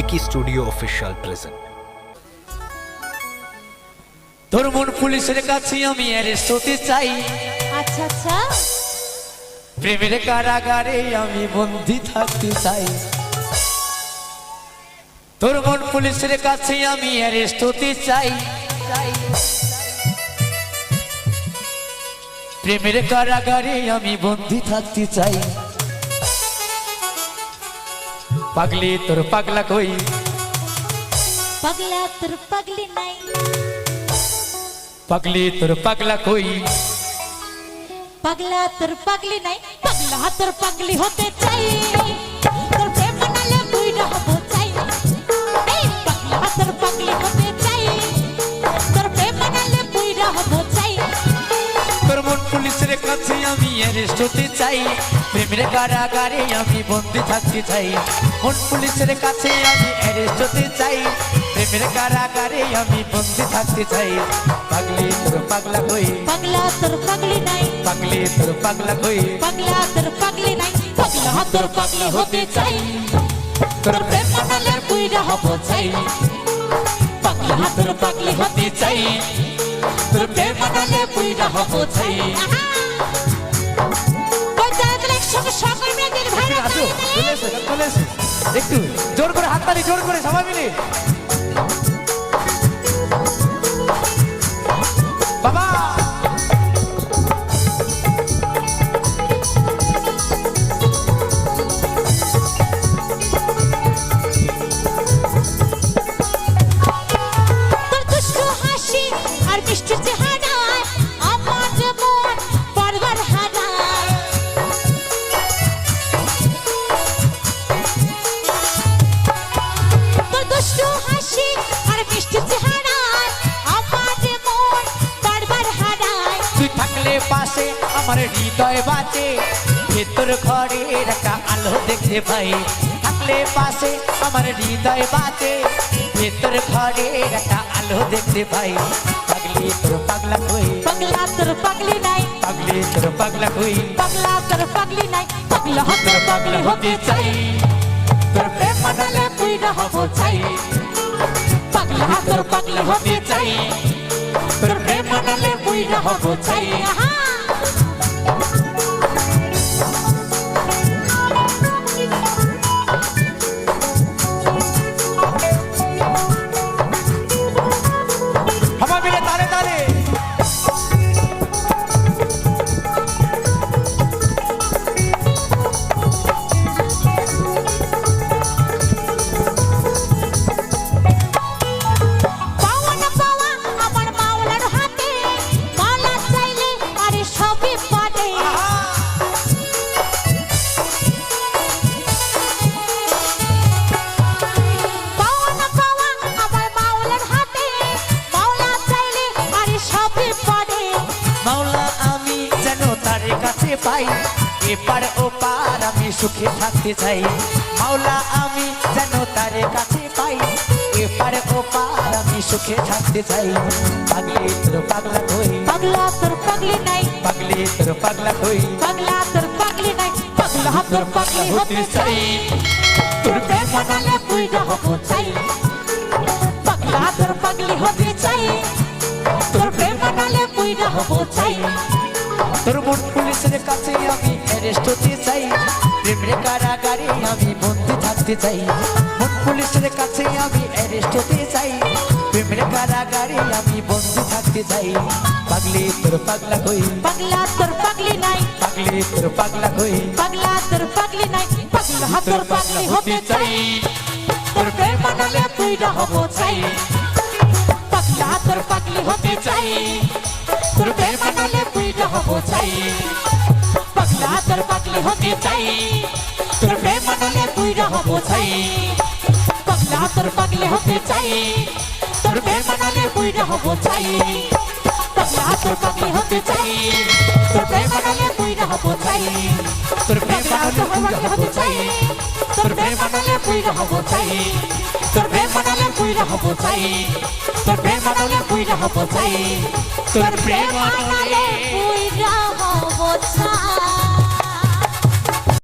Vicky Studio Official present. তোর মন পুলিশের কাছে আমি অ্যারেস্ট হতে চাই। আচ্ছা আচ্ছা, প্রেমের কারাগারে আমি বন্দী থাকতে চাই। তোর মন পুলিশের কাছে আমি অ্যারেস্ট হতে চাই। প্রেমের কারাগারে আমি বন্দী থাকতে চাই। পাগলি তোর পাগলা কই, পাগলা তোর পাগলি নাই, পাগলি তোর পাগলা কই, পাগলা তোর পাগলি নাই, পাগলা তোর পাগলি হতে চাই। তোর প্রেম মানালে বুইড়া হবো চাই। এই পাগলা তোর পাগলি হতে চাই, তোর প্রেম মানালে বুইড়া হবো চাই। তোর মন পুলিশের কাছে আমি অ্যারেস্ট হতে চাই। প্রেমের কারাগারে আমি বন্দী থাকতে চাই। মন পুলিশের কাছে আমি অ্যারেস্ট হতে চাই। প্রেমের কারাগারে আমি বন্দী থাকতে চাই। পাগলি তোর পাগলা কই, পাগলা তোর পাগলি নাই, পাগলি তোর পাগলা কই, পাগলা তোর পাগলি নাই, পাগলা তোর পাগলি হতে চাই। তোর প্রেম মানালে বুইড়া হবো চাই। পাগলা তোর পাগলি হতে চাই, তোর প্রেম মানালে বুইড়া হবো চাই। আসো, চলে এসো, চলে এসো। একটু জোর করে হাততালি, জোর করে সবাই মিলে। বাবা তোর দুষ্টু হাসি আর মিষ্টি চেহারায় আমার মন বারবার হারায়। তোর দুষ্টু হাসি আর মিষ্টি চেহারায় আমার মন বারবার হারায়। তুই থাকলে পাশে আমার হৃদয় বাজে। ভেতর ঘরে একটা আলো দেখতে পাই। থাকলে পাশে আমার হৃদয় বাজে। ভেতর ঘরে একটা আলো দেখতে পাই। পাগলি তোর পাগলা কই, পাগলা তোর পাগলি নাই, পাগলি তোর পাগলা কই, পাগলা তোর পাগলি নাই, পাগলা তোর পাগলি হতে চাই। তোর প্রেম মানালে বুইড়া হবো চাই। পাগলা তোর পাগলি হতে চাই, তোর প্রেম মানালে বুইড়া হবো চাই। আহা সবাই মিলে তালে তালে। পাওয়া না পাওয়া আমার মাওলার হাতে, মাওলা চাইলে আরে সবই পারে। পাওয়া না পাওয়া আমার মাওলার হাতে, মাওলা চাইলে আরে সবই পারে। মাওলা আমি যেন তার কাছে পাই। এপার ওপার আমি সুখে থাকতে চাই। মাওলা আমি যেন তার কাছে পাই। এপার ওপার আমি সুখে থাকতে চাই। পাগলি তোর পাগলা কই, পাগলা তোর পাগলি নাই, পাগলি তোর পাগলা কই, পাগলা তোর পাগলি নাই, পাগলা তোর পাগলি হতে চাই। তোর প্রেম মানালে বুইড়া হবো চাই। পাগলা তোর পাগলি হতে চাই, তোর প্রেম মানালে বুইড়া হবো চাই। তোর মন পুলিশের কাছে আমি অ্যারেস্ট হতে চাই। প্রেমের কারাগারে আমি বন্দী থাকতে চাই। মন পুলিশের কাছে আমি অ্যারেস্ট হতে চাই। প্রেমের কারাগারে আমি বন্দী থাকতে চাই। পাগলি তোর পাগলা কই, পাগলা তোর পাগলি নাই, পাগলি তোর পাগলা কই, পাগলা তোর পাগলি নাই, পাগলা তোর পাগলি হতে চাই। তোর প্রেম মানালে বুইড়া হবো চাই। পাগলা তোর পাগলি হতে চাই, তোর প্রেম মানালে বুইড়া হবো চাই। পাগলা তোর পাগলি হতে চাই, তোর প্রেম মানালে বুইড়া হবো চাই। পাগলা তোর পাগলি হতে চাই, তোর প্রেম মানালে বুইড়া হবো চাই। পাগলা তোর পাগলি হতে চাই, তোর প্রেম মানালে বুইড়া হবো চাই। তোর প্রেম মানালে বুইড়া হবো চাই। তোর প্রেম মানালে বুইড়া হবো চাই। তোর প্রেম মানালে বুইড়া হবো চাই। তোর প্রেম মানালে বুইড়া হবো চাই। তোর প্রেম মানালে বুইড়া হবো চাই।